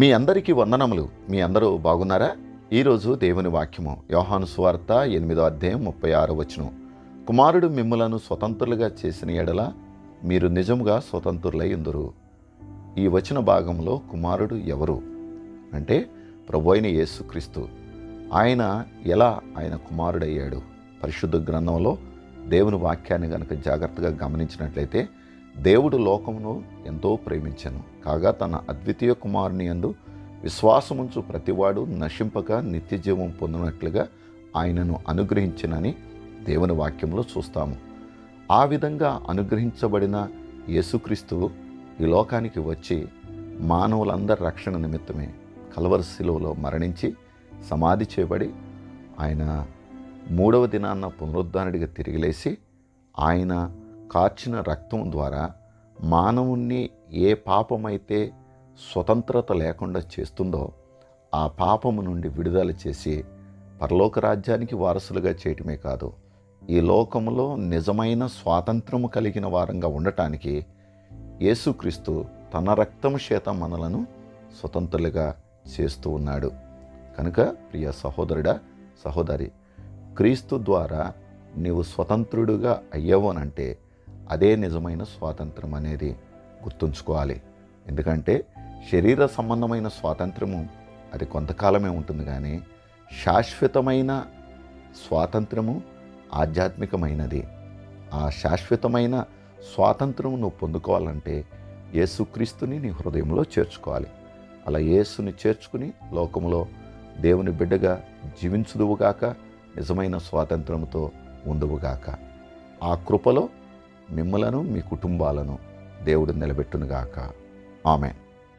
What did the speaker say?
మీ అందరికీ వందనములు. మీ అందరూ బాగున్నారా? ఈరోజు దేవుని వాక్యము యోహాను సువార్త 8వ అధ్యాయం 36వ వచనం. కుమారుడు మిమ్ములను స్వతంత్రులుగా చేసిన ఎడల మీరు నిజముగా స్వతంత్రులై ఉందురు. ఈ వచన భాగంలో కుమారుడు ఎవరు అంటే ప్రభువైన యేసుక్రీస్తు. ఆయన ఎలా ఆయన కుమారుడయ్యాడు? పరిశుద్ధ గ్రంథంలో దేవుని వాక్యాన్ని గనక జాగ్రత్తగా గమనించినట్లయితే, దేవుడు లోకమును ఎంతో ప్రేమించెను కాగా తన అద్వితీయ కుమారుని యందు విశ్వాసముంచు ప్రతివాడు నశింపక నిత్యజీవం పొందినట్లుగా ఆయనను అనుగ్రహించినని దేవుని వాక్యంలో చూస్తాము. ఆ విధంగా అనుగ్రహించబడిన యేసుక్రీస్తు ఈ లోకానికి వచ్చి మానవులందరి రక్షణ నిమిత్తమే కల్వరి శిలువలో మరణించి సమాధి చేయబడి ఆయన 3వ దినాన్న పునరుద్ధానుడిగా తిరిగి లేచి ఆయన కార్చిన రక్తం ద్వారా మానవుణ్ణి ఏ పాపమైతే స్వతంత్రత లేకుండా చేస్తుందో ఆ పాపము నుండి విడుదల చేసి పరలోక రాజ్యానికి వారసులుగా చేయటమే కాదు, ఈ లోకములో నిజమైన స్వాతంత్రము కలిగిన వారంగా ఉండటానికి యేసుక్రీస్తు తన రక్తము చేత మనలను స్వతంత్రులుగా చేస్తూ ఉన్నాడు. కనుక ప్రియ సహోదరుడా, సహోదరి, క్రీస్తు ద్వారా నీవు స్వతంత్రుడుగా అయ్యవనంటే అదే నిజమైన స్వాతంత్రం అనేది గుర్తుంచుకోవాలి. ఎందుకంటే శరీర సంబంధమైన స్వాతంత్రము అది కొంతకాలమే ఉంటుంది, కానీ శాశ్వతమైన స్వాతంత్రము ఆధ్యాత్మికమైనది. ఆ శాశ్వతమైన స్వాతంత్రము నువ్వు పొందుకోవాలంటే యేసుక్రీస్తుని నీ హృదయంలో చేర్చుకోవాలి. అలా యేసుని చేర్చుకుని లోకములో దేవుని బిడ్డగా జీవించుదువుగాక, నిజమైన స్వాతంత్రముతో ఉందువుగాక. ఆ కృపలో మిమ్మలను మీ కుటుంబాలను దేవుడు నిలబెట్టునుగాక. ఆమేన్.